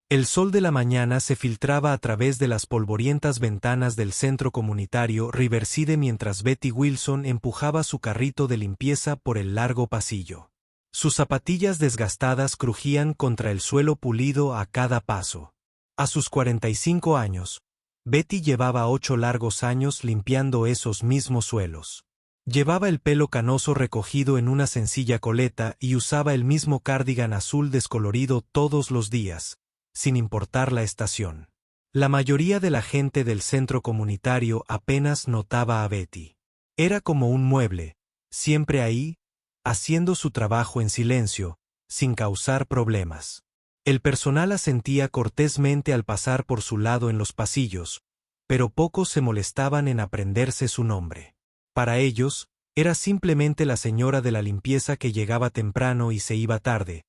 El sol de la mañana se filtraba a través de las polvorientas ventanas del centro comunitario Riverside mientras Betty Wilson empujaba su carrito de limpieza por el largo pasillo. Sus zapatillas desgastadas crujían contra el suelo pulido a cada paso. A sus 45 años, Betty llevaba 8 largos años limpiando esos mismos suelos. Llevaba el pelo canoso recogido en una sencilla coleta y usaba el mismo cardigan azul descolorido todos los días, sin importar la estación. La mayoría de la gente del centro comunitario apenas notaba a Betty. Era como un mueble, siempre ahí, haciendo su trabajo en silencio, sin causar problemas. El personal asentía cortésmente al pasar por su lado en los pasillos, pero pocos se molestaban en aprenderse su nombre. Para ellos, era simplemente la señora de la limpieza que llegaba temprano y se iba tarde,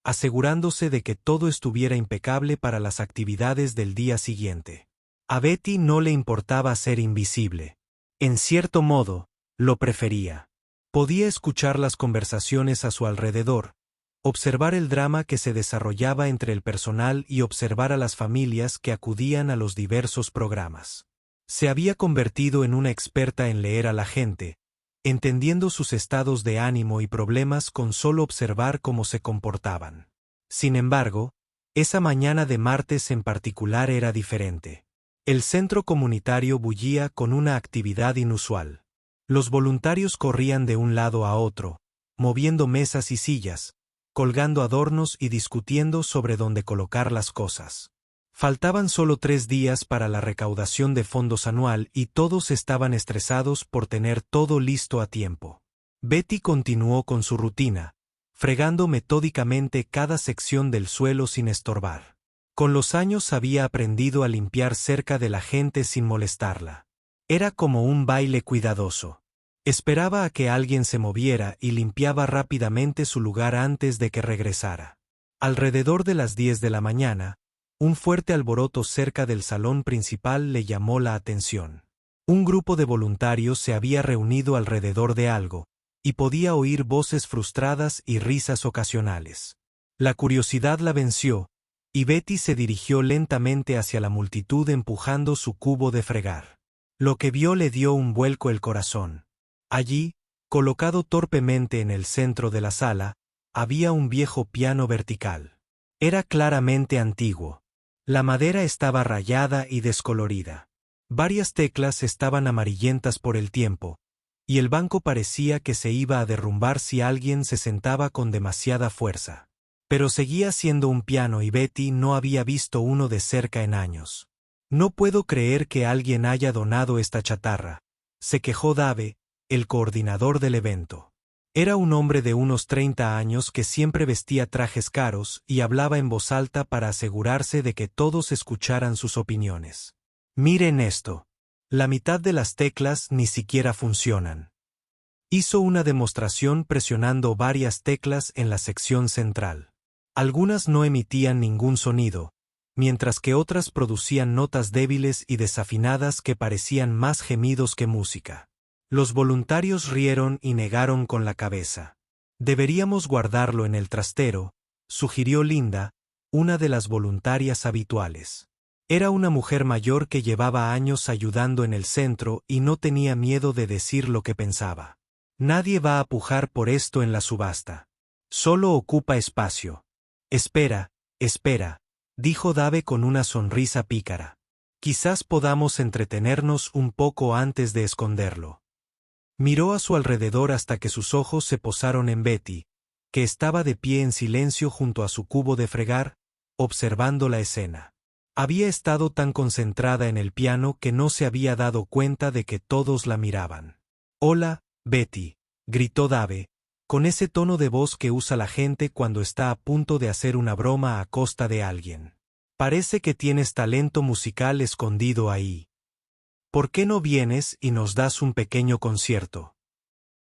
asegurándose de que todo estuviera impecable para las actividades del día siguiente. A Betty no le importaba ser invisible. En cierto modo, lo prefería. Podía escuchar las conversaciones a su alrededor, observar el drama que se desarrollaba entre el personal y observar a las familias que acudían a los diversos programas. Se había convertido en una experta en leer a la gente, entendiendo sus estados de ánimo y problemas con solo observar cómo se comportaban. Sin embargo, esa mañana de martes en particular era diferente. El centro comunitario bullía con una actividad inusual. Los voluntarios corrían de un lado a otro, moviendo mesas y sillas, colgando adornos y discutiendo sobre dónde colocar las cosas. Faltaban solo 3 días para la recaudación de fondos anual y todos estaban estresados por tener todo listo a tiempo. Betty continuó con su rutina, fregando metódicamente cada sección del suelo sin estorbar. Con los años había aprendido a limpiar cerca de la gente sin molestarla. Era como un baile cuidadoso. Esperaba a que alguien se moviera y limpiaba rápidamente su lugar antes de que regresara. Alrededor de las 10 de la mañana, un fuerte alboroto cerca del salón principal le llamó la atención. Un grupo de voluntarios se había reunido alrededor de algo, y podía oír voces frustradas y risas ocasionales. La curiosidad la venció, y Betty se dirigió lentamente hacia la multitud empujando su cubo de fregar. Lo que vio le dio un vuelco el corazón. Allí, colocado torpemente en el centro de la sala, había un viejo piano vertical. Era claramente antiguo. La madera estaba rayada y descolorida. Varias teclas estaban amarillentas por el tiempo, y el banco parecía que se iba a derrumbar si alguien se sentaba con demasiada fuerza. Pero seguía siendo un piano y Betty no había visto uno de cerca en años. «No puedo creer que alguien haya donado esta chatarra», se quejó Dave, el coordinador del evento. Era un hombre de unos 30 años que siempre vestía trajes caros y hablaba en voz alta para asegurarse de que todos escucharan sus opiniones. «Miren esto. La mitad de las teclas ni siquiera funcionan». Hizo una demostración presionando varias teclas en la sección central. Algunas no emitían ningún sonido, mientras que otras producían notas débiles y desafinadas que parecían más gemidos que música. Los voluntarios rieron y negaron con la cabeza. «Deberíamos guardarlo en el trastero», sugirió Linda, una de las voluntarias habituales. Era una mujer mayor que llevaba años ayudando en el centro y no tenía miedo de decir lo que pensaba. «Nadie va a pujar por esto en la subasta. Solo ocupa espacio». «Espera, espera», dijo Dave con una sonrisa pícara. «Quizás podamos entretenernos un poco antes de esconderlo». Miró a su alrededor hasta que sus ojos se posaron en Betty, que estaba de pie en silencio junto a su cubo de fregar, observando la escena. Había estado tan concentrada en el piano que no se había dado cuenta de que todos la miraban. «Hola, Betty», gritó Dave, con ese tono de voz que usa la gente cuando está a punto de hacer una broma a costa de alguien. «Parece que tienes talento musical escondido ahí. ¿Por qué no vienes y nos das un pequeño concierto?»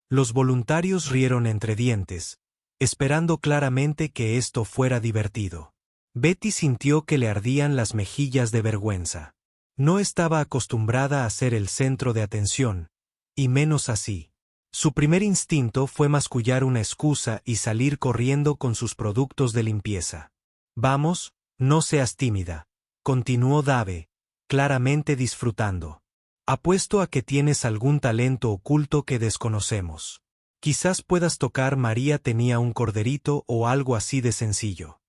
Los voluntarios rieron entre dientes, esperando claramente que esto fuera divertido. Betty sintió que le ardían las mejillas de vergüenza. No estaba acostumbrada a ser el centro de atención, y menos así. Su primer instinto fue mascullar una excusa y salir corriendo con sus productos de limpieza. «Vamos», No seas tímida, continuó Dave, claramente disfrutando. Apuesto a que tienes algún talento oculto que desconocemos. Quizás puedas tocar María tenía un corderito o algo así de sencillo.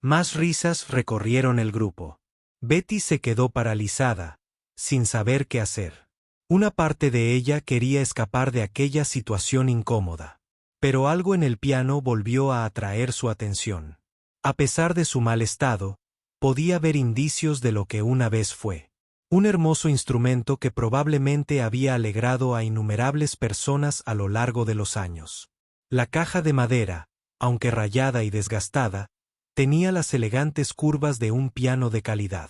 Más risas recorrieron el grupo. Betty se quedó paralizada, sin saber qué hacer. Una parte de ella quería escapar de aquella situación incómoda. Pero algo en el piano volvió a atraer su atención. A pesar de su mal estado, podía ver indicios de lo que una vez fue. Un hermoso instrumento que probablemente había alegrado a innumerables personas a lo largo de los años. La caja de madera, aunque rayada y desgastada, tenía las elegantes curvas de un piano de calidad.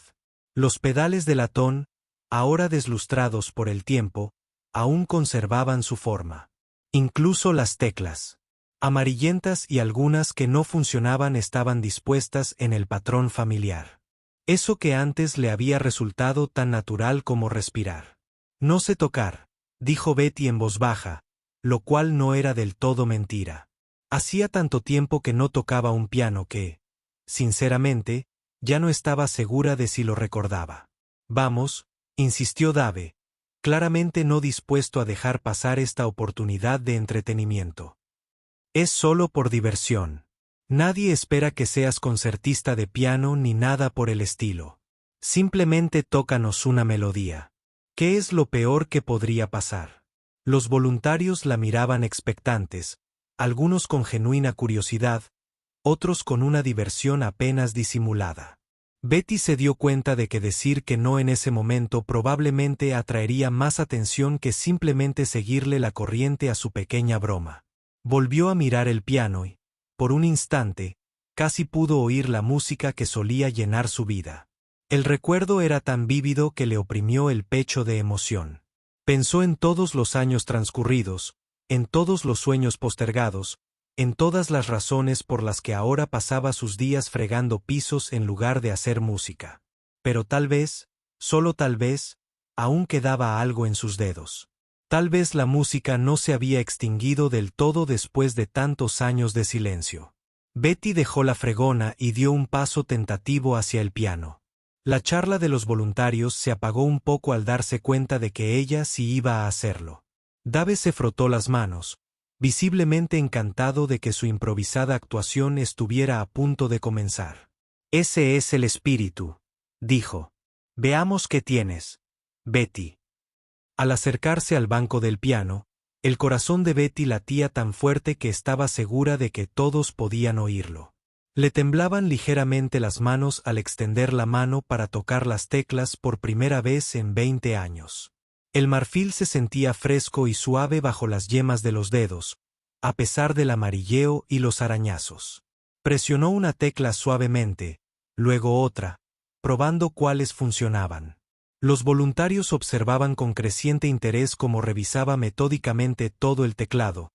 Los pedales de latón, ahora deslustrados por el tiempo, aún conservaban su forma. Incluso las teclas, amarillentas y algunas que no funcionaban, estaban dispuestas en el patrón familiar. Eso que antes le había resultado tan natural como respirar. No sé tocar, dijo Betty en voz baja, lo cual no era del todo mentira. Hacía tanto tiempo que no tocaba un piano que, sinceramente, ya no estaba segura de si lo recordaba. Vamos, insistió Dave, claramente no dispuesto a dejar pasar esta oportunidad de entretenimiento. Es solo por diversión. Nadie espera que seas concertista de piano ni nada por el estilo. Simplemente tócanos una melodía. ¿Qué es lo peor que podría pasar? Los voluntarios la miraban expectantes, algunos con genuina curiosidad, otros con una diversión apenas disimulada. Betty se dio cuenta de que decir que no en ese momento probablemente atraería más atención que simplemente seguirle la corriente a su pequeña broma. Volvió a mirar el piano y, por un instante, casi pudo oír la música que solía llenar su vida. El recuerdo era tan vívido que le oprimió el pecho de emoción. Pensó en todos los años transcurridos, en todos los sueños postergados, en todas las razones por las que ahora pasaba sus días fregando pisos en lugar de hacer música. Pero tal vez, solo tal vez, aún quedaba algo en sus dedos. Tal vez la música no se había extinguido del todo después de tantos años de silencio. Betty dejó la fregona y dio un paso tentativo hacia el piano. La charla de los voluntarios se apagó un poco al darse cuenta de que ella sí iba a hacerlo. Dave se frotó las manos, visiblemente encantado de que su improvisada actuación estuviera a punto de comenzar. Ese es el espíritu, dijo. Veamos qué tienes, Betty. Al acercarse al banco del piano, el corazón de Betty latía tan fuerte que estaba segura de que todos podían oírlo. Le temblaban ligeramente las manos al extender la mano para tocar las teclas por primera vez en 20 años. El marfil se sentía fresco y suave bajo las yemas de los dedos, a pesar del amarilleo y los arañazos. Presionó una tecla suavemente, luego otra, probando cuáles funcionaban. Los voluntarios observaban con creciente interés cómo revisaba metódicamente todo el teclado,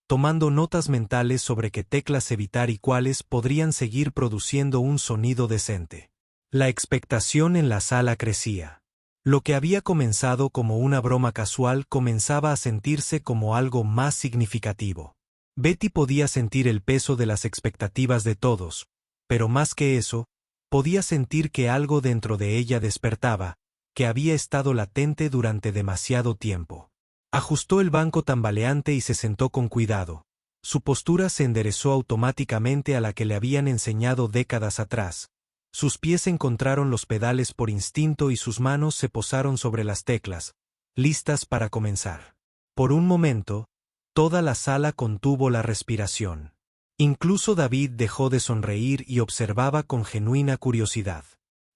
tomando notas mentales sobre qué teclas evitar y cuáles podrían seguir produciendo un sonido decente. La expectación en la sala crecía. Lo que había comenzado como una broma casual comenzaba a sentirse como algo más significativo. Betty podía sentir el peso de las expectativas de todos, pero más que eso, podía sentir que algo dentro de ella despertaba, que había estado latente durante demasiado tiempo. Ajustó el banco tambaleante y se sentó con cuidado. Su postura se enderezó automáticamente a la que le habían enseñado décadas atrás. Sus pies encontraron los pedales por instinto y sus manos se posaron sobre las teclas, listas para comenzar. Por un momento, toda la sala contuvo la respiración. Incluso David dejó de sonreír y observaba con genuina curiosidad.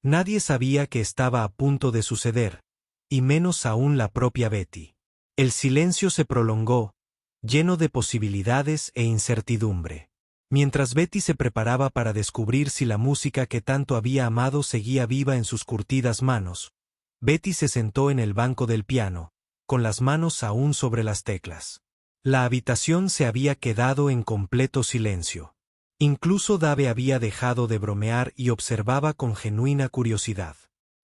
Nadie sabía qué estaba a punto de suceder, y menos aún la propia Betty. El silencio se prolongó, lleno de posibilidades e incertidumbre. Mientras Betty se preparaba para descubrir si la música que tanto había amado seguía viva en sus curtidas manos, Betty se sentó en el banco del piano, con las manos aún sobre las teclas. La habitación se había quedado en completo silencio. Incluso Dave había dejado de bromear y observaba con genuina curiosidad.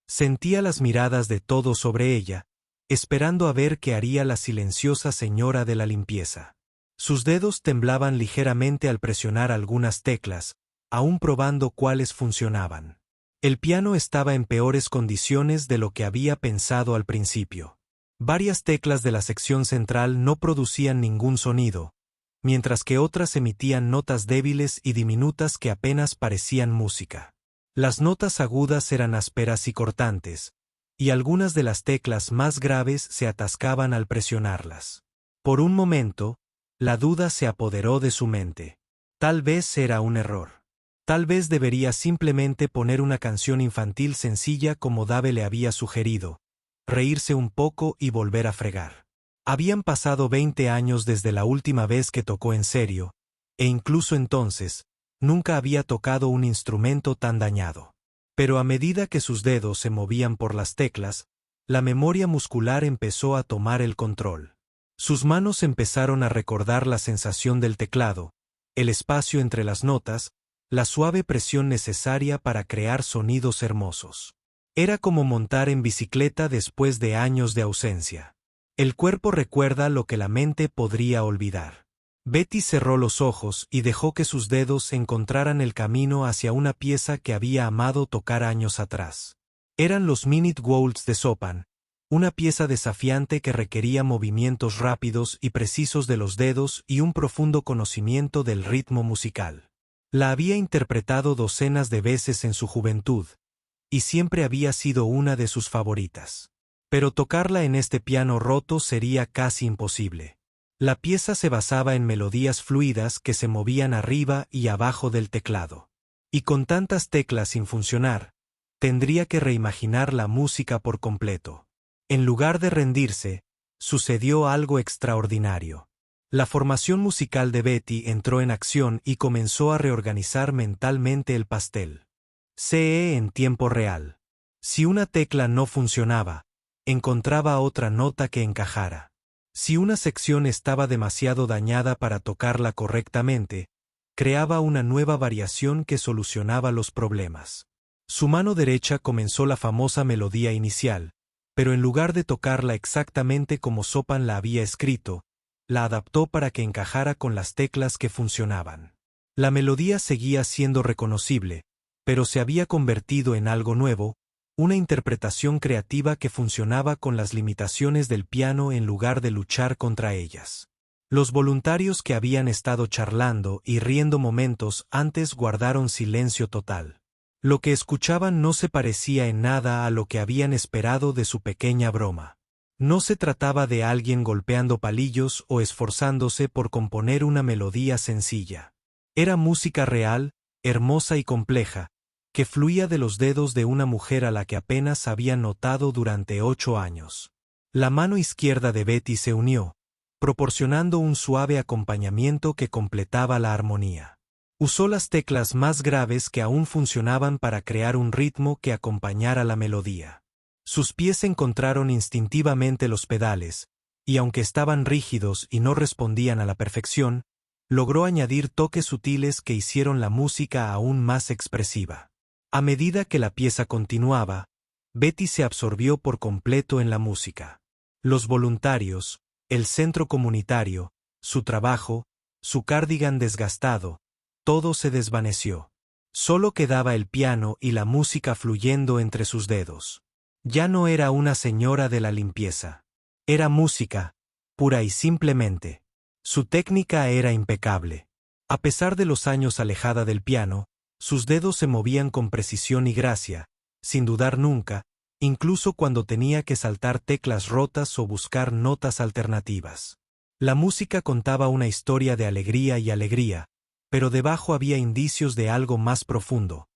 Sentía las miradas de todos sobre ella, esperando a ver qué haría la silenciosa señora de la limpieza. Sus dedos temblaban ligeramente al presionar algunas teclas, aún probando cuáles funcionaban. El piano estaba en peores condiciones de lo que había pensado al principio. Varias teclas de la sección central no producían ningún sonido, mientras que otras emitían notas débiles y diminutas que apenas parecían música. Las notas agudas eran ásperas y cortantes, y algunas de las teclas más graves se atascaban al presionarlas. Por un momento, la duda se apoderó de su mente. Tal vez era un error. Tal vez debería simplemente poner una canción infantil sencilla como Dave le había sugerido, reírse un poco y volver a fregar. Habían pasado 20 años desde la última vez que tocó en serio, e incluso entonces, nunca había tocado un instrumento tan dañado. Pero a medida que sus dedos se movían por las teclas, la memoria muscular empezó a tomar el control. Sus manos empezaron a recordar la sensación del teclado, el espacio entre las notas, la suave presión necesaria para crear sonidos hermosos. Era como montar en bicicleta después de años de ausencia. El cuerpo recuerda lo que la mente podría olvidar. Betty cerró los ojos y dejó que sus dedos encontraran el camino hacia una pieza que había amado tocar años atrás. Eran los Minute Waltz de Chopin, una pieza desafiante que requería movimientos rápidos y precisos de los dedos y un profundo conocimiento del ritmo musical. La había interpretado docenas de veces en su juventud, y siempre había sido una de sus favoritas. Pero tocarla en este piano roto sería casi imposible. La pieza se basaba en melodías fluidas que se movían arriba y abajo del teclado. Y con tantas teclas sin funcionar, tendría que reimaginar la música por completo. En lugar de rendirse, sucedió algo extraordinario. La formación musical de Betty entró en acción y comenzó a reorganizar mentalmente el pastel. CE en tiempo real. Si una tecla no funcionaba, encontraba otra nota que encajara. Si una sección estaba demasiado dañada para tocarla correctamente, creaba una nueva variación que solucionaba los problemas. Su mano derecha comenzó la famosa melodía inicial, pero en lugar de tocarla exactamente como Chopin la había escrito, la adaptó para que encajara con las teclas que funcionaban. La melodía seguía siendo reconocible, pero se había convertido en algo nuevo, una interpretación creativa que funcionaba con las limitaciones del piano en lugar de luchar contra ellas. Los voluntarios que habían estado charlando y riendo momentos antes guardaron silencio total. Lo que escuchaban no se parecía en nada a lo que habían esperado de su pequeña broma. No se trataba de alguien golpeando palillos o esforzándose por componer una melodía sencilla. Era música real, hermosa y compleja, que fluía de los dedos de una mujer a la que apenas había notado durante 8 años. La mano izquierda de Betty se unió, proporcionando un suave acompañamiento que completaba la armonía. Usó las teclas más graves que aún funcionaban para crear un ritmo que acompañara la melodía. Sus pies encontraron instintivamente los pedales, y aunque estaban rígidos y no respondían a la perfección, logró añadir toques sutiles que hicieron la música aún más expresiva. A medida que la pieza continuaba, Betty se absorbió por completo en la música. Los voluntarios, el centro comunitario, su trabajo, su cardigan desgastado, todo se desvaneció. Solo quedaba el piano y la música fluyendo entre sus dedos. Ya no era una señora de la limpieza. Era música, pura y simplemente. Su técnica era impecable. A pesar de los años alejada del piano, sus dedos se movían con precisión y gracia, sin dudar nunca, incluso cuando tenía que saltar teclas rotas o buscar notas alternativas. La música contaba una historia de alegría, pero debajo había indicios de algo más profundo.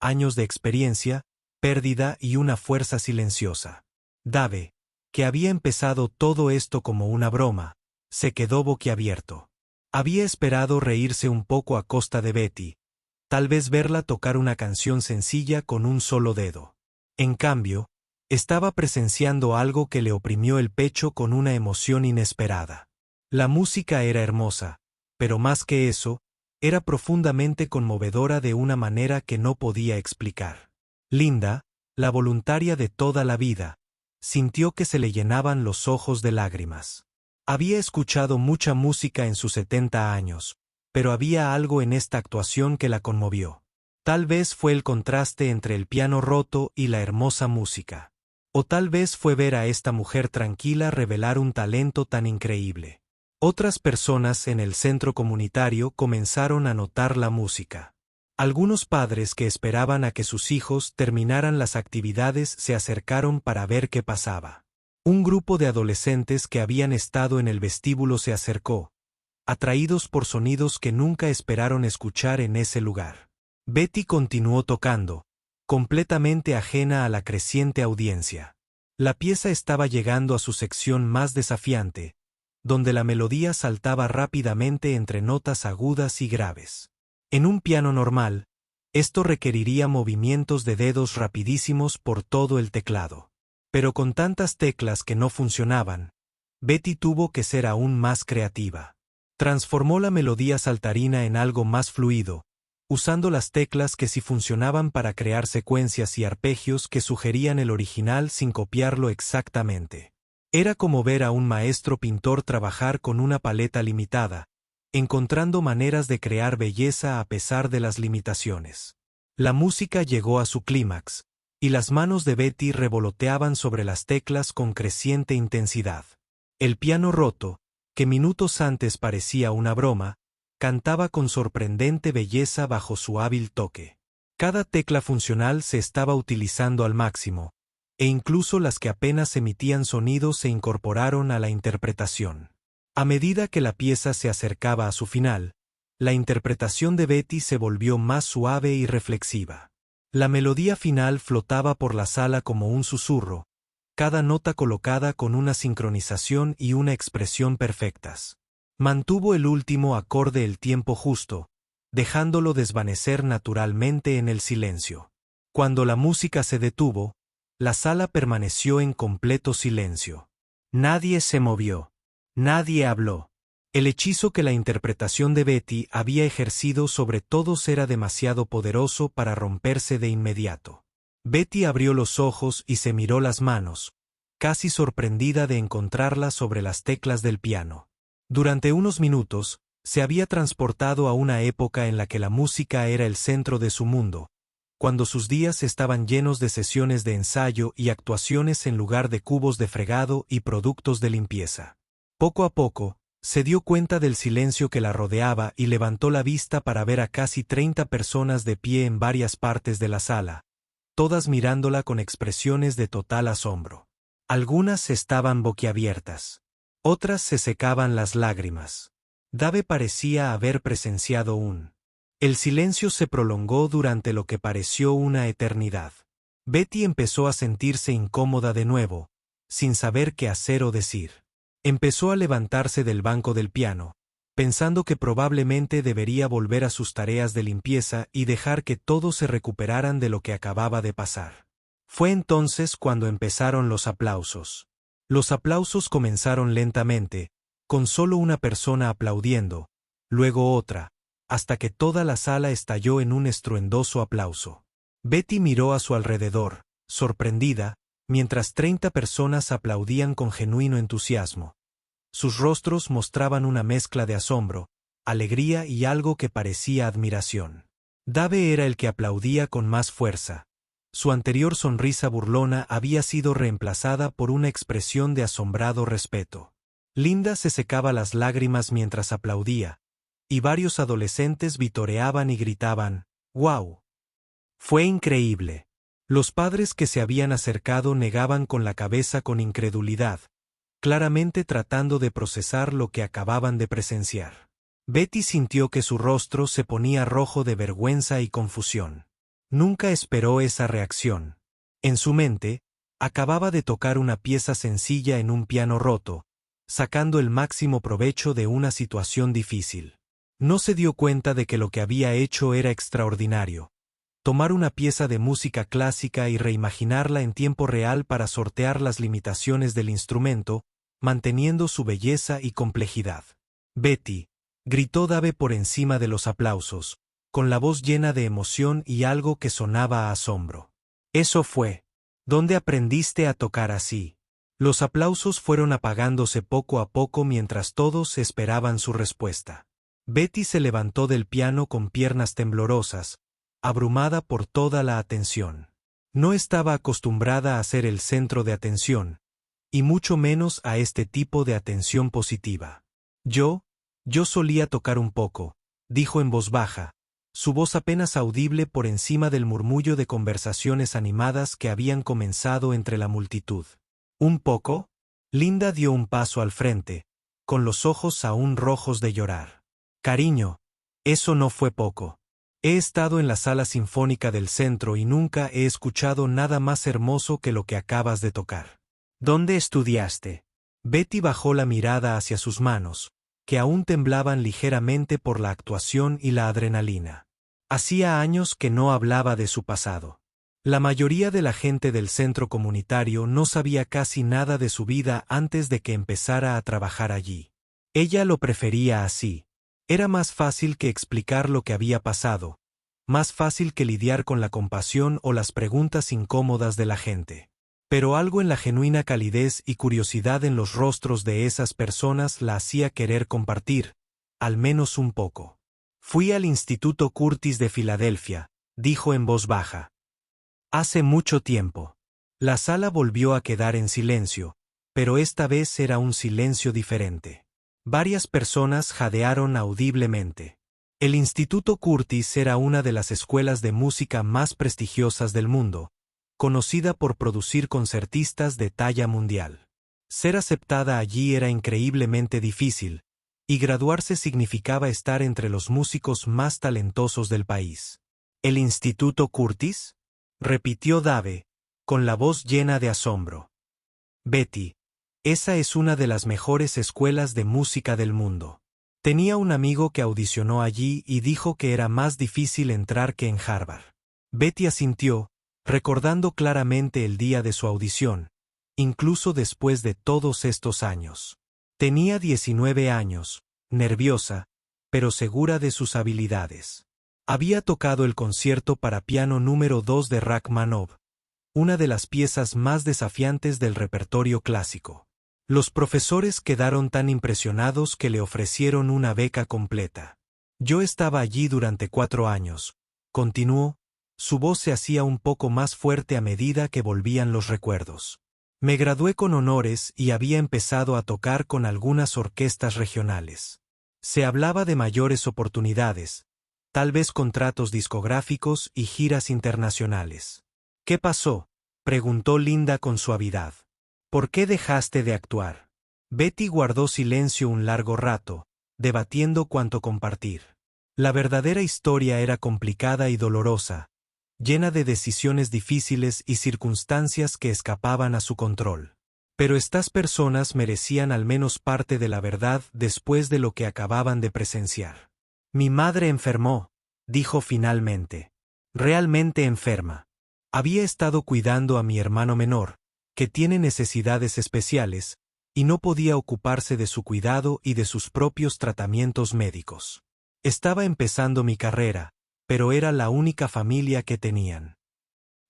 Años de experiencia, pérdida y una fuerza silenciosa. Dave, que había empezado todo esto como una broma, se quedó boquiabierto. Había esperado reírse un poco a costa de Betty, tal vez verla tocar una canción sencilla con un solo dedo. En cambio, estaba presenciando algo que le oprimió el pecho con una emoción inesperada. La música era hermosa, pero más que eso, era profundamente conmovedora de una manera que no podía explicar. Linda, la voluntaria de toda la vida, sintió que se le llenaban los ojos de lágrimas. Había escuchado mucha música en sus 70 años, pero había algo en esta actuación que la conmovió. Tal vez fue el contraste entre el piano roto y la hermosa música. O tal vez fue ver a esta mujer tranquila revelar un talento tan increíble. Otras personas en el centro comunitario comenzaron a notar la música. Algunos padres que esperaban a que sus hijos terminaran las actividades se acercaron para ver qué pasaba. Un grupo de adolescentes que habían estado en el vestíbulo se acercó, atraídos por sonidos que nunca esperaron escuchar en ese lugar. Betty continuó tocando, completamente ajena a la creciente audiencia. La pieza estaba llegando a su sección más desafiante, donde la melodía saltaba rápidamente entre notas agudas y graves. En un piano normal, esto requeriría movimientos de dedos rapidísimos por todo el teclado. Pero con tantas teclas que no funcionaban, Betty tuvo que ser aún más creativa. Transformó la melodía saltarina en algo más fluido, usando las teclas que sí funcionaban para crear secuencias y arpegios que sugerían el original sin copiarlo exactamente. Era como ver a un maestro pintor trabajar con una paleta limitada, encontrando maneras de crear belleza a pesar de las limitaciones. La música llegó a su clímax, y las manos de Betty revoloteaban sobre las teclas con creciente intensidad. El piano roto, que minutos antes parecía una broma, cantaba con sorprendente belleza bajo su hábil toque. Cada tecla funcional se estaba utilizando al máximo, e incluso las que apenas emitían sonido se incorporaron a la interpretación. A medida que la pieza se acercaba a su final, la interpretación de Betty se volvió más suave y reflexiva. La melodía final flotaba por la sala como un susurro, cada nota colocada con una sincronización y una expresión perfectas. Mantuvo el último acorde el tiempo justo, dejándolo desvanecer naturalmente en el silencio. Cuando la música se detuvo, la sala permaneció en completo silencio. Nadie se movió. Nadie habló. El hechizo que la interpretación de Betty había ejercido sobre todos era demasiado poderoso para romperse de inmediato. Betty abrió los ojos y se miró las manos, casi sorprendida de encontrarlas sobre las teclas del piano. Durante unos minutos, se había transportado a una época en la que la música era el centro de su mundo, cuando sus días estaban llenos de sesiones de ensayo y actuaciones en lugar de cubos de fregado y productos de limpieza. Poco a poco, se dio cuenta del silencio que la rodeaba y levantó la vista para ver a casi 30 personas de pie en varias partes de la sala, todas mirándola con expresiones de total asombro. Algunas estaban boquiabiertas. Otras se secaban las lágrimas. Dave parecía haber presenciado un. El silencio se prolongó durante lo que pareció una eternidad. Betty empezó a sentirse incómoda de nuevo, sin saber qué hacer o decir. Empezó a levantarse del banco del piano, pensando que probablemente debería volver a sus tareas de limpieza y dejar que todos se recuperaran de lo que acababa de pasar. Fue entonces cuando empezaron los aplausos. Los aplausos comenzaron lentamente, con solo una persona aplaudiendo, luego otra, hasta que toda la sala estalló en un estruendoso aplauso. Betty miró a su alrededor, sorprendida, mientras 30 personas aplaudían con genuino entusiasmo. Sus rostros mostraban una mezcla de asombro, alegría y algo que parecía admiración. Dave era el que aplaudía con más fuerza. Su anterior sonrisa burlona había sido reemplazada por una expresión de asombrado respeto. Linda se secaba las lágrimas mientras aplaudía, y varios adolescentes vitoreaban y gritaban, ¡Guau! Fue increíble. Los padres que se habían acercado negaban con la cabeza con incredulidad, claramente tratando de procesar lo que acababan de presenciar. Betty sintió que su rostro se ponía rojo de vergüenza y confusión. Nunca esperó esa reacción. En su mente, acababa de tocar una pieza sencilla en un piano roto, sacando el máximo provecho de una situación difícil. No se dio cuenta de que lo que había hecho era extraordinario. Tomar una pieza de música clásica y reimaginarla en tiempo real para sortear las limitaciones del instrumento, manteniendo su belleza y complejidad. Betty, gritó Dave por encima de los aplausos, con la voz llena de emoción y algo que sonaba a asombro. Eso fue. ¿Dónde aprendiste a tocar así? Los aplausos fueron apagándose poco a poco mientras todos esperaban su respuesta. Betty se levantó del piano con piernas temblorosas, abrumada por toda la atención. No estaba acostumbrada a ser el centro de atención, y mucho menos a este tipo de atención positiva. Yo solía tocar un poco, dijo en voz baja, su voz apenas audible por encima del murmullo de conversaciones animadas que habían comenzado entre la multitud. ¿Un poco? Linda dio un paso al frente, con los ojos aún rojos de llorar. Cariño, eso no fue poco. He estado en la sala sinfónica del centro y nunca he escuchado nada más hermoso que lo que acabas de tocar. ¿Dónde estudiaste? Betty bajó la mirada hacia sus manos, que aún temblaban ligeramente por la actuación y la adrenalina. Hacía años que no hablaba de su pasado. La mayoría de la gente del centro comunitario no sabía casi nada de su vida antes de que empezara a trabajar allí. Ella lo prefería así. Era más fácil que explicar lo que había pasado, más fácil que lidiar con la compasión o las preguntas incómodas de la gente. Pero algo en la genuina calidez y curiosidad en los rostros de esas personas la hacía querer compartir, al menos un poco. Fui al Instituto Curtis de Filadelfia, dijo en voz baja. Hace mucho tiempo. La sala volvió a quedar en silencio, pero esta vez era un silencio diferente. Varias personas jadearon audiblemente. El Instituto Curtis era una de las escuelas de música más prestigiosas del mundo, conocida por producir concertistas de talla mundial. Ser aceptada allí era increíblemente difícil, y graduarse significaba estar entre los músicos más talentosos del país. ¿El Instituto Curtis?, repitió Dave, con la voz llena de asombro. Betty, esa es una de las mejores escuelas de música del mundo. Tenía un amigo que audicionó allí y dijo que era más difícil entrar que en Harvard. Betty asintió, recordando claramente el día de su audición, incluso después de todos estos años. Tenía 19 años, nerviosa, pero segura de sus habilidades. Había tocado el concierto para piano número 2 de Rachmaninoff, una de las piezas más desafiantes del repertorio clásico. Los profesores quedaron tan impresionados que le ofrecieron una beca completa. Yo estaba allí durante 4 años, continuó, su voz se hacía un poco más fuerte a medida que volvían los recuerdos. Me gradué con honores y había empezado a tocar con algunas orquestas regionales. Se hablaba de mayores oportunidades, tal vez contratos discográficos y giras internacionales. ¿Qué pasó?, preguntó Linda con suavidad. ¿Por qué dejaste de actuar? Betty guardó silencio un largo rato, debatiendo cuánto compartir. La verdadera historia era complicada y dolorosa, llena de decisiones difíciles y circunstancias que escapaban a su control. Pero estas personas merecían al menos parte de la verdad después de lo que acababan de presenciar. Mi madre enfermó, dijo finalmente. Realmente enferma. Había estado cuidando a mi hermano menor, que tiene necesidades especiales, y no podía ocuparse de su cuidado y de sus propios tratamientos médicos. Estaba empezando mi carrera, pero era la única familia que tenían.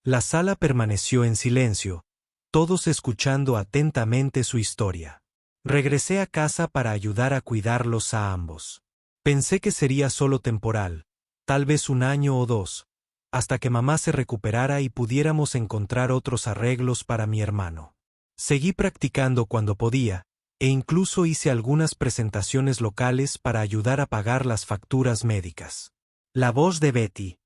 La sala permaneció en silencio, todos escuchando atentamente su historia. Regresé a casa para ayudar a cuidarlos a ambos. Pensé que sería solo temporal, tal vez 1 año o 2, hasta que mamá se recuperara y pudiéramos encontrar otros arreglos para mi hermano. Seguí practicando cuando podía, e incluso hice algunas presentaciones locales para ayudar a pagar las facturas médicas. La voz de Betty.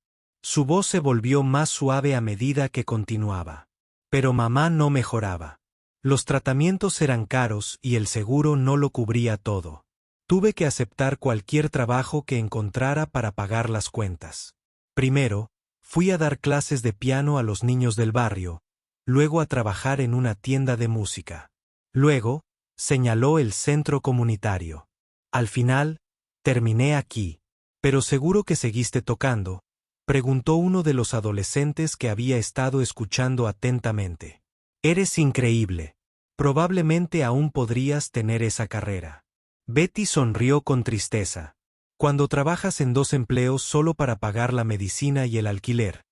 Su voz se volvió más suave a medida que continuaba. Pero mamá no mejoraba. Los tratamientos eran caros y el seguro no lo cubría todo. Tuve que aceptar cualquier trabajo que encontrara para pagar las cuentas. Primero, fui a dar clases de piano a los niños del barrio, luego a trabajar en una tienda de música. Luego, señaló el centro comunitario. Al final, terminé aquí. ¿Pero seguro que seguiste tocando?, preguntó uno de los adolescentes que había estado escuchando atentamente. Eres increíble. Probablemente aún podrías tener esa carrera. Betty sonrió con tristeza. Cuando trabajas en 2 empleos solo para pagar la medicina y el alquiler,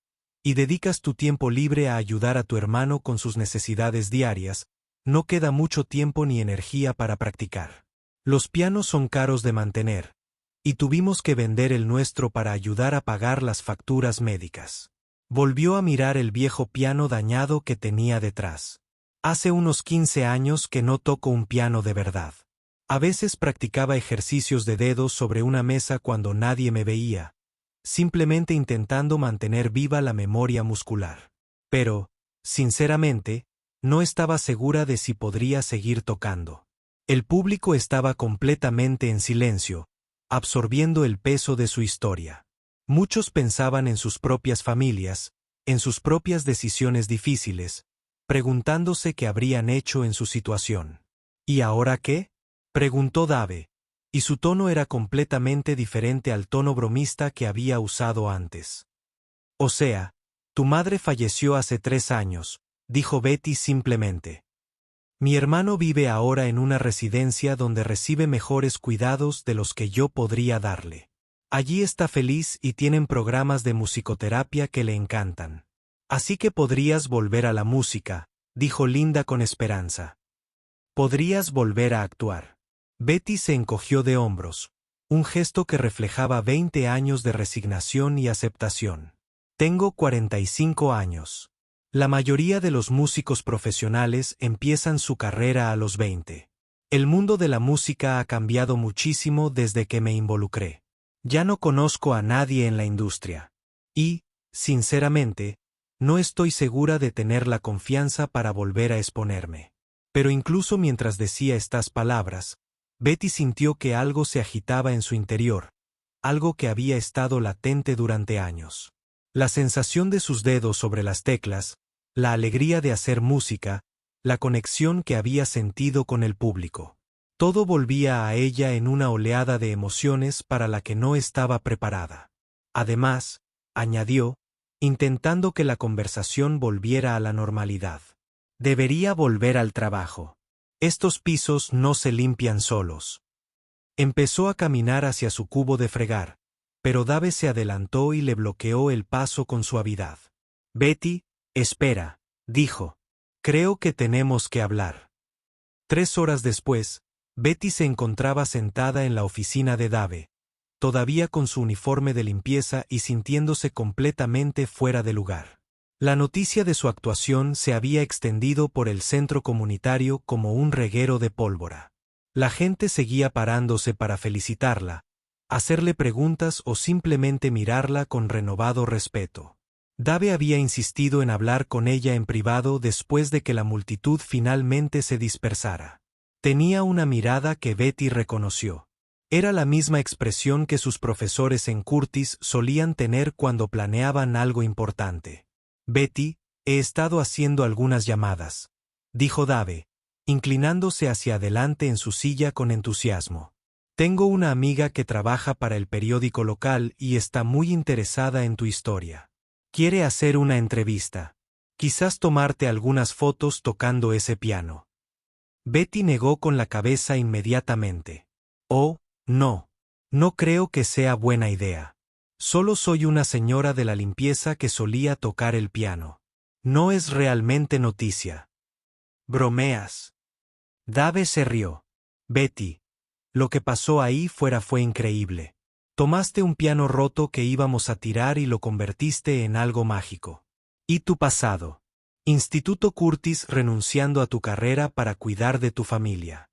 y dedicas tu tiempo libre a ayudar a tu hermano con sus necesidades diarias, no queda mucho tiempo ni energía para practicar. Los pianos son caros de mantener, y tuvimos que vender el nuestro para ayudar a pagar las facturas médicas. Volvió a mirar el viejo piano dañado que tenía detrás. Hace unos 15 años que no toco un piano de verdad. A veces practicaba ejercicios de dedos sobre una mesa cuando nadie me veía, simplemente intentando mantener viva la memoria muscular. Pero, sinceramente, no estaba segura de si podría seguir tocando. El público estaba completamente en silencio, absorbiendo el peso de su historia. Muchos pensaban en sus propias familias, en sus propias decisiones difíciles, preguntándose qué habrían hecho en su situación. ¿Y ahora qué?, preguntó Dave, y su tono era completamente diferente al tono bromista que había usado antes. O sea, tu madre falleció hace 3 años, dijo Betty simplemente. Mi hermano vive ahora en una residencia donde recibe mejores cuidados de los que yo podría darle. Allí está feliz y tienen programas de musicoterapia que le encantan. Así que podrías volver a la música, dijo Linda con esperanza. Podrías volver a actuar. Betty se encogió de hombros, un gesto que reflejaba 20 años de resignación y aceptación. Tengo 45 años. La mayoría de los músicos profesionales empiezan su carrera a los 20. El mundo de la música ha cambiado muchísimo desde que me involucré. Ya no conozco a nadie en la industria. Y, sinceramente, no estoy segura de tener la confianza para volver a exponerme. Pero incluso mientras decía estas palabras, Betty sintió que algo se agitaba en su interior, algo que había estado latente durante años. La sensación de sus dedos sobre las teclas, la alegría de hacer música, la conexión que había sentido con el público. Todo volvía a ella en una oleada de emociones para la que no estaba preparada. Además, añadió, intentando que la conversación volviera a la normalidad. Debería volver al trabajo. Estos pisos no se limpian solos. Empezó a caminar hacia su cubo de fregar, pero Dave se adelantó y le bloqueó el paso con suavidad. Betty, espera, dijo. Creo que tenemos que hablar. 3 horas después, Betty se encontraba sentada en la oficina de Dave, todavía con su uniforme de limpieza y sintiéndose completamente fuera de lugar. La noticia de su actuación se había extendido por el centro comunitario como un reguero de pólvora. La gente seguía parándose para felicitarla, hacerle preguntas o simplemente mirarla con renovado respeto. Dave había insistido en hablar con ella en privado después de que la multitud finalmente se dispersara. Tenía una mirada que Betty reconoció. Era la misma expresión que sus profesores en Curtis solían tener cuando planeaban algo importante. Betty, he estado haciendo algunas llamadas, dijo Dave, inclinándose hacia adelante en su silla con entusiasmo. Tengo una amiga que trabaja para el periódico local y está muy interesada en tu historia. Quiere hacer una entrevista. Quizás tomarte algunas fotos tocando ese piano. Betty negó con la cabeza inmediatamente. Oh, no. No creo que sea buena idea. Solo soy una señora de la limpieza que solía tocar el piano. No es realmente noticia. Bromeas. Dave se rió. Betty, lo que pasó ahí fuera fue increíble. Tomaste un piano roto que íbamos a tirar y lo convertiste en algo mágico. ¿Y tu pasado? Instituto Curtis renunciando a tu carrera para cuidar de tu familia.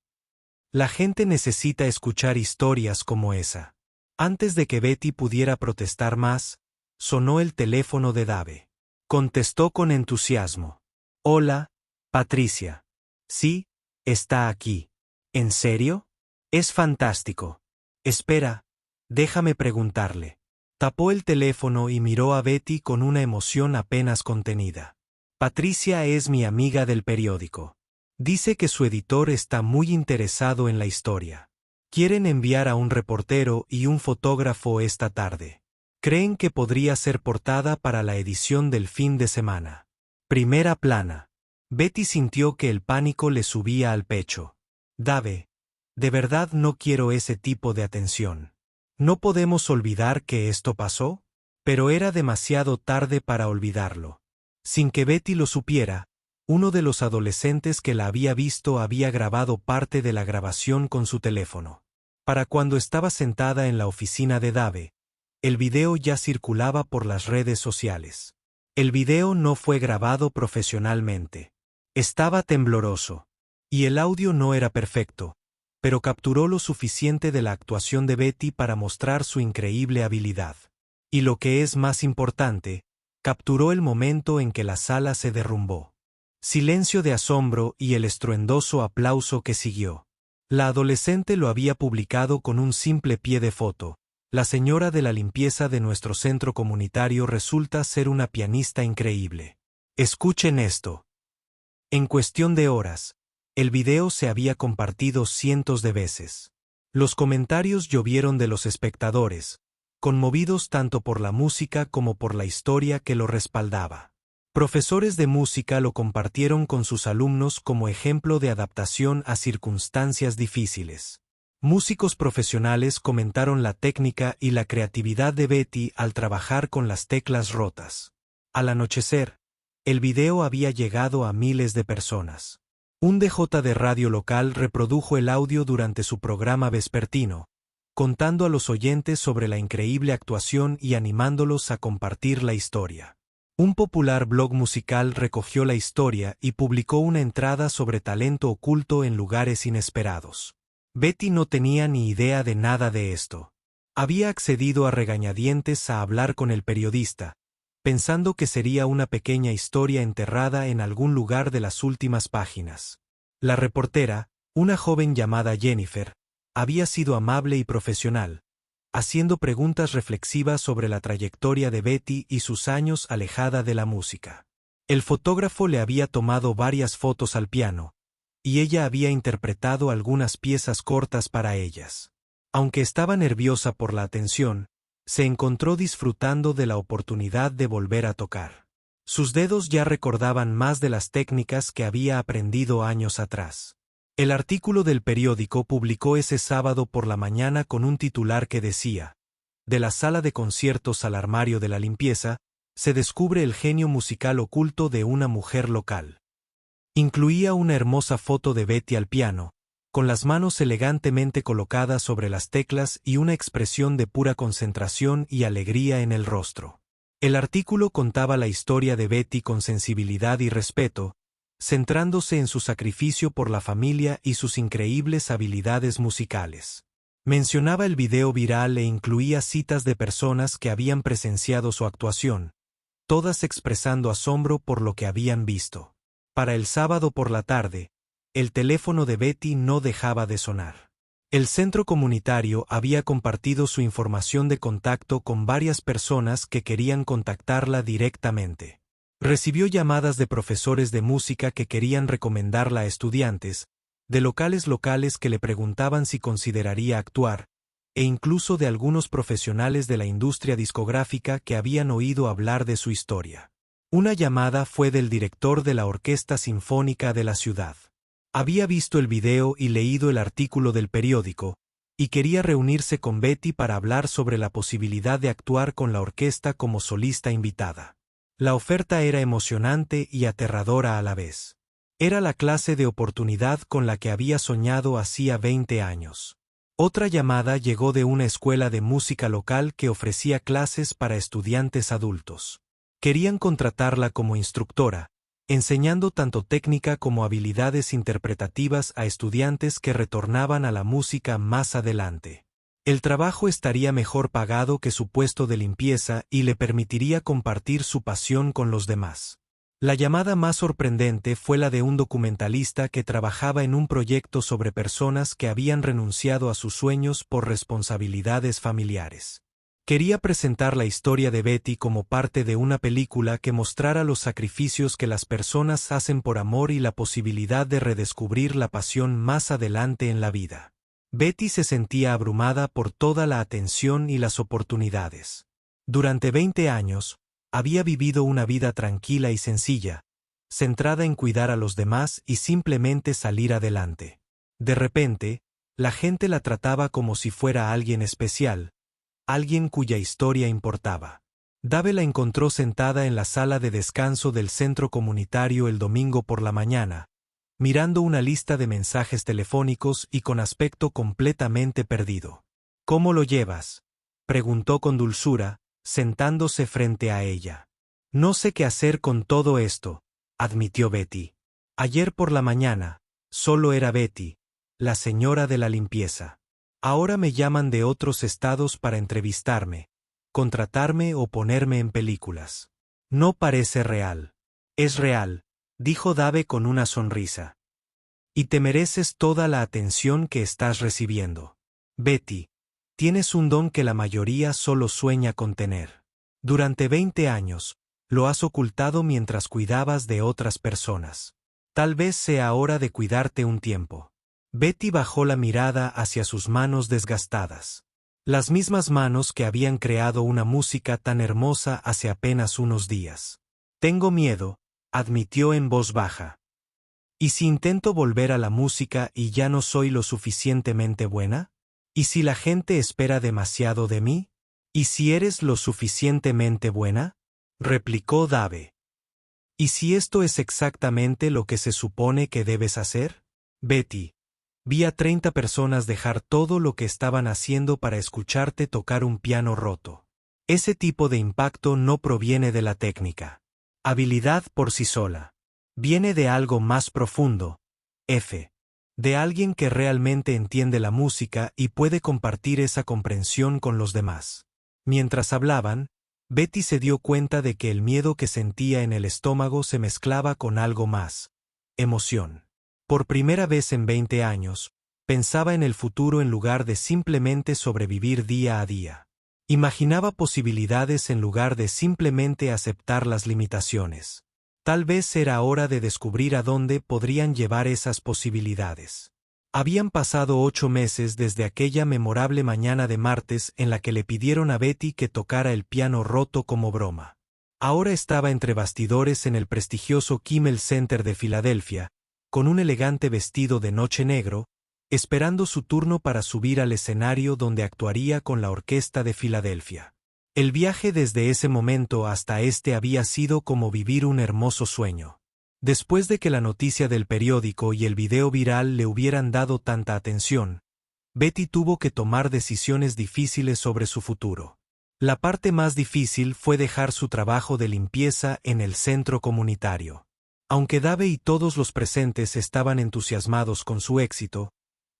La gente necesita escuchar historias como esa. Antes de que Betty pudiera protestar más, sonó el teléfono de Dave. Contestó con entusiasmo. Hola, Patricia. Sí, está aquí. ¿En serio? Es fantástico. Espera, déjame preguntarle. Tapó el teléfono y miró a Betty con una emoción apenas contenida. Patricia es mi amiga del periódico. Dice que su editor está muy interesado en la historia. Quieren enviar a un reportero y un fotógrafo esta tarde. Creen que podría ser portada para la edición del fin de semana. Primera plana. Betty sintió que el pánico le subía al pecho. Dave, de verdad no quiero ese tipo de atención. ¿No podemos olvidar que esto pasó? Pero era demasiado tarde para olvidarlo. Sin que Betty lo supiera, uno de los adolescentes que la había visto había grabado parte de la grabación con su teléfono. Para cuando estaba sentada en la oficina de Dave, el video ya circulaba por las redes sociales. El video no fue grabado profesionalmente. Estaba tembloroso. Y el audio no era perfecto, pero capturó lo suficiente de la actuación de Betty para mostrar su increíble habilidad. Y lo que es más importante, capturó el momento en que la sala se derrumbó. Silencio de asombro y el estruendoso aplauso que siguió. La adolescente lo había publicado con un simple pie de foto. La señora de la limpieza de nuestro centro comunitario resulta ser una pianista increíble. Escuchen esto. En cuestión de horas, el video se había compartido cientos de veces. Los comentarios llovieron de los espectadores, conmovidos tanto por la música como por la historia que lo respaldaba. Profesores de música lo compartieron con sus alumnos como ejemplo de adaptación a circunstancias difíciles. Músicos profesionales comentaron la técnica y la creatividad de Betty al trabajar con las teclas rotas. Al anochecer, el video había llegado a miles de personas. Un DJ de radio local reprodujo el audio durante su programa vespertino, contando a los oyentes sobre la increíble actuación y animándolos a compartir la historia. Un popular blog musical recogió la historia y publicó una entrada sobre talento oculto en lugares inesperados. Betty no tenía ni idea de nada de esto. Había accedido a regañadientes a hablar con el periodista, pensando que sería una pequeña historia enterrada en algún lugar de las últimas páginas. La reportera, una joven llamada Jennifer, había sido amable y profesional, haciendo preguntas reflexivas sobre la trayectoria de Betty y sus años alejada de la música. El fotógrafo le había tomado varias fotos al piano, y ella había interpretado algunas piezas cortas para ellas. Aunque estaba nerviosa por la atención, se encontró disfrutando de la oportunidad de volver a tocar. Sus dedos ya recordaban más de las técnicas que había aprendido años atrás. El artículo del periódico publicó ese sábado por la mañana con un titular que decía: de la sala de conciertos al armario de la limpieza, se descubre el genio musical oculto de una mujer local. Incluía una hermosa foto de Betty al piano, con las manos elegantemente colocadas sobre las teclas y una expresión de pura concentración y alegría en el rostro. El artículo contaba la historia de Betty con sensibilidad y respeto, centrándose en su sacrificio por la familia y sus increíbles habilidades musicales. Mencionaba el video viral e incluía citas de personas que habían presenciado su actuación, todas expresando asombro por lo que habían visto. Para el sábado por la tarde, el teléfono de Betty no dejaba de sonar. El centro comunitario había compartido su información de contacto con varias personas que querían contactarla directamente. Recibió llamadas de profesores de música que querían recomendarla a estudiantes, de locales que le preguntaban si consideraría actuar, e incluso de algunos profesionales de la industria discográfica que habían oído hablar de su historia. Una llamada fue del director de la Orquesta Sinfónica de la ciudad. Había visto el video y leído el artículo del periódico, y quería reunirse con Betty para hablar sobre la posibilidad de actuar con la orquesta como solista invitada. La oferta era emocionante y aterradora a la vez. Era la clase de oportunidad con la que había soñado hacía 20 años. Otra llamada llegó de una escuela de música local que ofrecía clases para estudiantes adultos. Querían contratarla como instructora, enseñando tanto técnica como habilidades interpretativas a estudiantes que retornaban a la música más adelante. El trabajo estaría mejor pagado que su puesto de limpieza y le permitiría compartir su pasión con los demás. La llamada más sorprendente fue la de un documentalista que trabajaba en un proyecto sobre personas que habían renunciado a sus sueños por responsabilidades familiares. Quería presentar la historia de Betty como parte de una película que mostrara los sacrificios que las personas hacen por amor y la posibilidad de redescubrir la pasión más adelante en la vida. Betty se sentía abrumada por toda la atención y las oportunidades. Durante 20 años, había vivido una vida tranquila y sencilla, centrada en cuidar a los demás y simplemente salir adelante. De repente, la gente la trataba como si fuera alguien especial, alguien cuya historia importaba. Dave la encontró sentada en la sala de descanso del centro comunitario el domingo por la mañana, mirando una lista de mensajes telefónicos y con aspecto completamente perdido. ¿Cómo lo llevas?, preguntó con dulzura, sentándose frente a ella. No sé qué hacer con todo esto, admitió Betty. Ayer por la mañana, solo era Betty, la señora de la limpieza. Ahora me llaman de otros estados para entrevistarme, contratarme o ponerme en películas. No parece real. Es real, dijo Dave con una sonrisa. Y te mereces toda la atención que estás recibiendo. Betty, tienes un don que la mayoría solo sueña con tener. Durante 20 años, lo has ocultado mientras cuidabas de otras personas. Tal vez sea hora de cuidarte un tiempo. Betty bajó la mirada hacia sus manos desgastadas. Las mismas manos que habían creado una música tan hermosa hace apenas unos días. Tengo miedo, admitió en voz baja. ¿Y si intento volver a la música y ya no soy lo suficientemente buena? ¿Y si la gente espera demasiado de mí? ¿Y si eres lo suficientemente buena?, replicó Dave. ¿Y si esto es exactamente lo que se supone que debes hacer? Betty, vi a 30 personas dejar todo lo que estaban haciendo para escucharte tocar un piano roto. Ese tipo de impacto no proviene de la técnica. Habilidad por sí sola. Viene de algo más profundo, de alguien que realmente entiende la música y puede compartir esa comprensión con los demás. Mientras hablaban, Betty se dio cuenta de que el miedo que sentía en el estómago se mezclaba con algo más, emoción. Por primera vez en 20 años, pensaba en el futuro en lugar de simplemente sobrevivir día a día. Imaginaba posibilidades en lugar de simplemente aceptar las limitaciones. Tal vez era hora de descubrir a dónde podrían llevar esas posibilidades. Habían pasado 8 meses desde aquella memorable mañana de martes en la que le pidieron a Betty que tocara el piano roto como broma. Ahora estaba entre bastidores en el prestigioso Kimmel Center de Filadelfia, con un elegante vestido de noche negro, esperando su turno para subir al escenario donde actuaría con la Orquesta de Filadelfia. El viaje desde ese momento hasta este había sido como vivir un hermoso sueño. Después de que la noticia del periódico y el video viral le hubieran dado tanta atención, Betty tuvo que tomar decisiones difíciles sobre su futuro. La parte más difícil fue dejar su trabajo de limpieza en el centro comunitario. Aunque Dave y todos los presentes estaban entusiasmados con su éxito,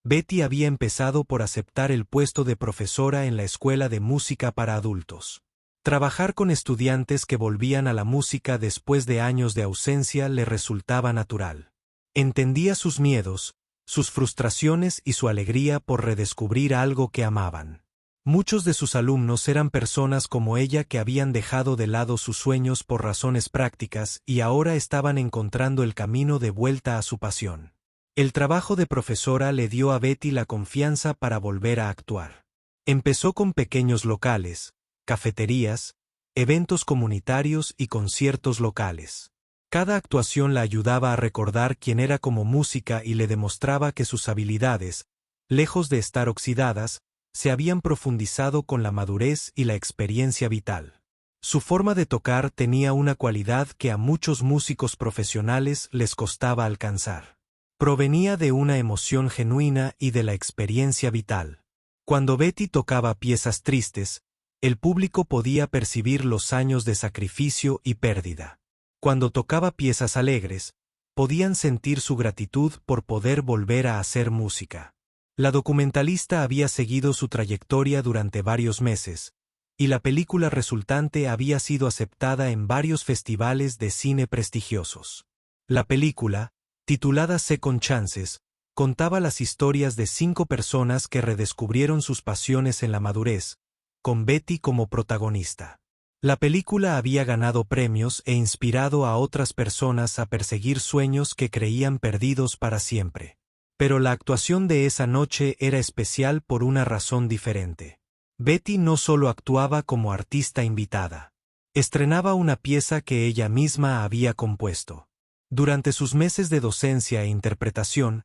Betty había empezado por aceptar el puesto de profesora en la escuela de música para adultos. Trabajar con estudiantes que volvían a la música después de años de ausencia le resultaba natural. Entendía sus miedos, sus frustraciones y su alegría por redescubrir algo que amaban. Muchos de sus alumnos eran personas como ella que habían dejado de lado sus sueños por razones prácticas y ahora estaban encontrando el camino de vuelta a su pasión. El trabajo de profesora le dio a Betty la confianza para volver a actuar. Empezó con pequeños locales, cafeterías, eventos comunitarios y conciertos locales. Cada actuación la ayudaba a recordar quién era como música y le demostraba que sus habilidades, lejos de estar oxidadas, se habían profundizado con la madurez y la experiencia vital. Su forma de tocar tenía una cualidad que a muchos músicos profesionales les costaba alcanzar. Provenía de una emoción genuina y de la experiencia vital. Cuando Betty tocaba piezas tristes, el público podía percibir los años de sacrificio y pérdida. Cuando tocaba piezas alegres, podían sentir su gratitud por poder volver a hacer música. La documentalista había seguido su trayectoria durante varios meses, y la película resultante había sido aceptada en varios festivales de cine prestigiosos. La película, titulada Second Chances, contaba las historias de 5 personas que redescubrieron sus pasiones en la madurez, con Betty como protagonista. La película había ganado premios e inspirado a otras personas a perseguir sueños que creían perdidos para siempre. Pero la actuación de esa noche era especial por una razón diferente. Betty no solo actuaba como artista invitada. Estrenaba una pieza que ella misma había compuesto. Durante sus meses de docencia e interpretación,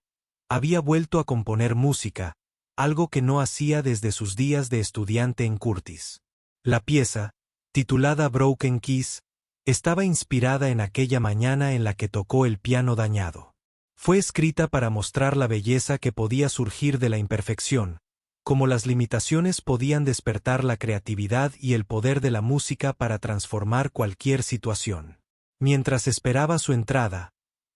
había vuelto a componer música, algo que no hacía desde sus días de estudiante en Curtis. La pieza, titulada Broken Keys, estaba inspirada en aquella mañana en la que tocó el piano dañado. Fue escrita para mostrar la belleza que podía surgir de la imperfección, como las limitaciones podían despertar la creatividad y el poder de la música para transformar cualquier situación. Mientras esperaba su entrada,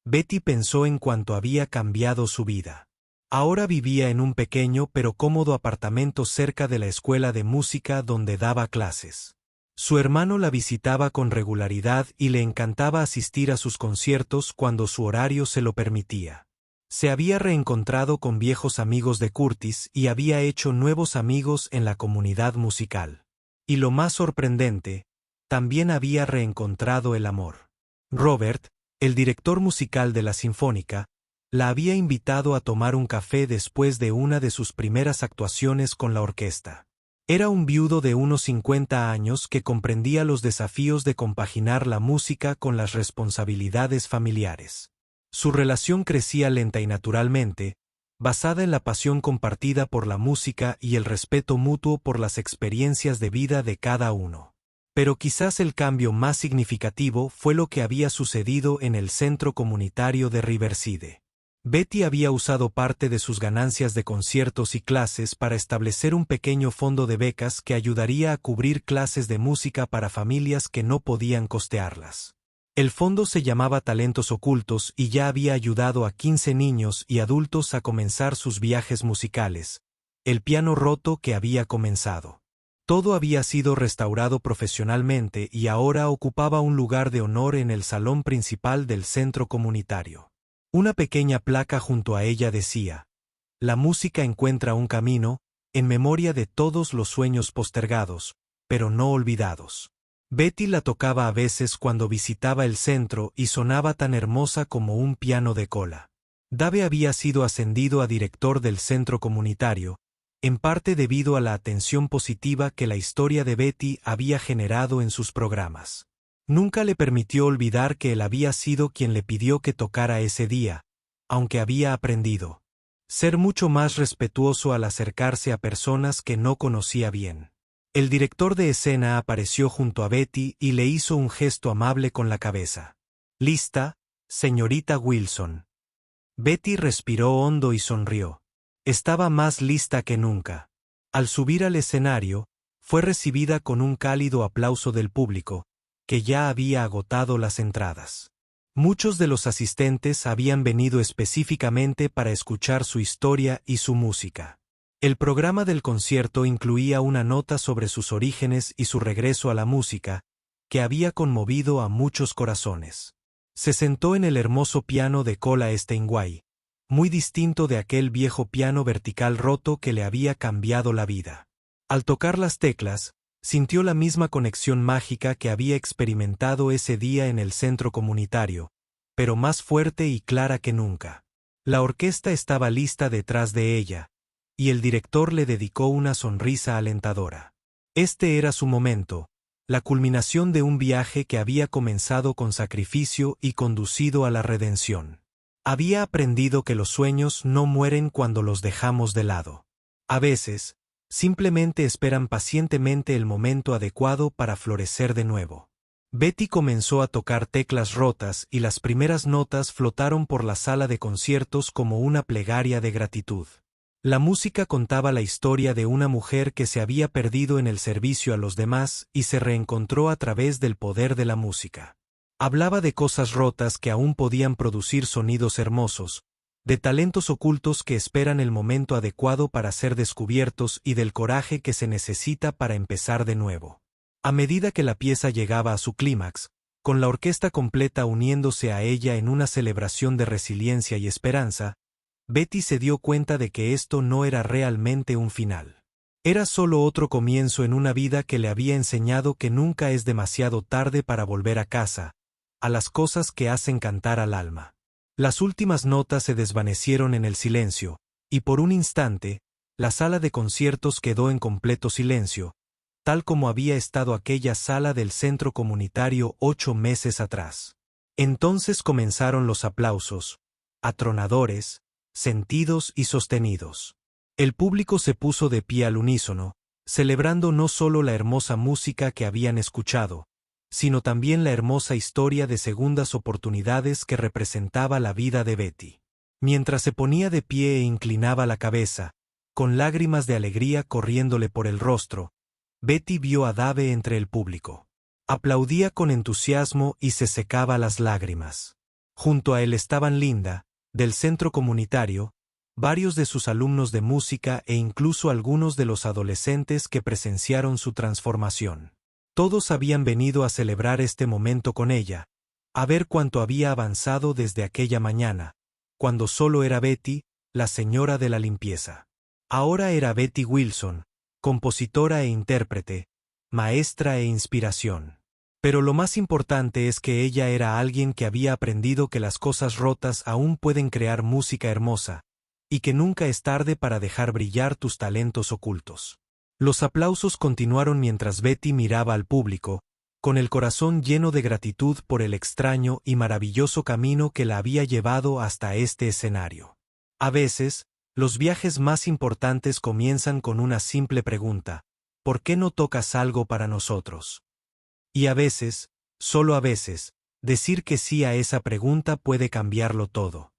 Betty pensó en cuánto había cambiado su vida. Ahora vivía en un pequeño pero cómodo apartamento cerca de la escuela de música donde daba clases. Su hermano la visitaba con regularidad y le encantaba asistir a sus conciertos cuando su horario se lo permitía. Se había reencontrado con viejos amigos de Curtis y había hecho nuevos amigos en la comunidad musical. Y lo más sorprendente, también había reencontrado el amor. Robert, el director musical de la Sinfónica, la había invitado a tomar un café después de una de sus primeras actuaciones con la orquesta. Era un viudo de unos 50 años que comprendía los desafíos de compaginar la música con las responsabilidades familiares. Su relación crecía lenta y naturalmente, basada en la pasión compartida por la música y el respeto mutuo por las experiencias de vida de cada uno. Pero quizás el cambio más significativo fue lo que había sucedido en el centro comunitario de Riverside. Betty había usado parte de sus ganancias de conciertos y clases para establecer un pequeño fondo de becas que ayudaría a cubrir clases de música para familias que no podían costearlas. El fondo se llamaba Talentos Ocultos y ya había ayudado a 15 niños y adultos a comenzar sus viajes musicales, el piano roto que había comenzado. Todo había sido restaurado profesionalmente y ahora ocupaba un lugar de honor en el salón principal del centro comunitario. Una pequeña placa junto a ella decía: "La música encuentra un camino, en memoria de todos los sueños postergados, pero no olvidados". Betty la tocaba a veces cuando visitaba el centro y sonaba tan hermosa como un piano de cola. Dave había sido ascendido a director del centro comunitario, en parte debido a la atención positiva que la historia de Betty había generado en sus programas. Nunca le permitió olvidar que él había sido quien le pidió que tocara ese día, aunque había aprendido ser mucho más respetuoso al acercarse a personas que no conocía bien. El director de escena apareció junto a Betty y le hizo un gesto amable con la cabeza. «¿Lista, señorita Wilson?» Betty respiró hondo y sonrió. Estaba más lista que nunca. Al subir al escenario, fue recibida con un cálido aplauso del público, que ya había agotado las entradas. Muchos de los asistentes habían venido específicamente para escuchar su historia y su música. El programa del concierto incluía una nota sobre sus orígenes y su regreso a la música, que había conmovido a muchos corazones. Se sentó en el hermoso piano de cola Steinway, muy distinto de aquel viejo piano vertical roto que le había cambiado la vida. Al tocar las teclas, sintió la misma conexión mágica que había experimentado ese día en el centro comunitario, pero más fuerte y clara que nunca. La orquesta estaba lista detrás de ella, y el director le dedicó una sonrisa alentadora. Este era su momento, la culminación de un viaje que había comenzado con sacrificio y conducido a la redención. Había aprendido que los sueños no mueren cuando los dejamos de lado. A veces, simplemente esperan pacientemente el momento adecuado para florecer de nuevo. Betty comenzó a tocar teclas rotas y las primeras notas flotaron por la sala de conciertos como una plegaria de gratitud. La música contaba la historia de una mujer que se había perdido en el servicio a los demás y se reencontró a través del poder de la música. Hablaba de cosas rotas que aún podían producir sonidos hermosos, de talentos ocultos que esperan el momento adecuado para ser descubiertos y del coraje que se necesita para empezar de nuevo. A medida que la pieza llegaba a su clímax, con la orquesta completa uniéndose a ella en una celebración de resiliencia y esperanza, Betty se dio cuenta de que esto no era realmente un final. Era solo otro comienzo en una vida que le había enseñado que nunca es demasiado tarde para volver a casa, a las cosas que hacen cantar al alma. Las últimas notas se desvanecieron en el silencio, y por un instante, la sala de conciertos quedó en completo silencio, tal como había estado aquella sala del centro comunitario 8 meses atrás. Entonces comenzaron los aplausos, atronadores, sentidos y sostenidos. El público se puso de pie al unísono, celebrando no solo la hermosa música que habían escuchado, sino también la hermosa historia de segundas oportunidades que representaba la vida de Betty. Mientras se ponía de pie e inclinaba la cabeza, con lágrimas de alegría corriéndole por el rostro, Betty vio a Dave entre el público. Aplaudía con entusiasmo y se secaba las lágrimas. Junto a él estaban Linda, del centro comunitario, varios de sus alumnos de música e incluso algunos de los adolescentes que presenciaron su transformación. Todos habían venido a celebrar este momento con ella, a ver cuánto había avanzado desde aquella mañana, cuando solo era Betty, la señora de la limpieza. Ahora era Betty Wilson, compositora e intérprete, maestra e inspiración. Pero lo más importante es que ella era alguien que había aprendido que las cosas rotas aún pueden crear música hermosa, y que nunca es tarde para dejar brillar tus talentos ocultos. Los aplausos continuaron mientras Betty miraba al público, con el corazón lleno de gratitud por el extraño y maravilloso camino que la había llevado hasta este escenario. A veces, los viajes más importantes comienzan con una simple pregunta: ¿por qué no tocas algo para nosotros? Y a veces, solo a veces, decir que sí a esa pregunta puede cambiarlo todo.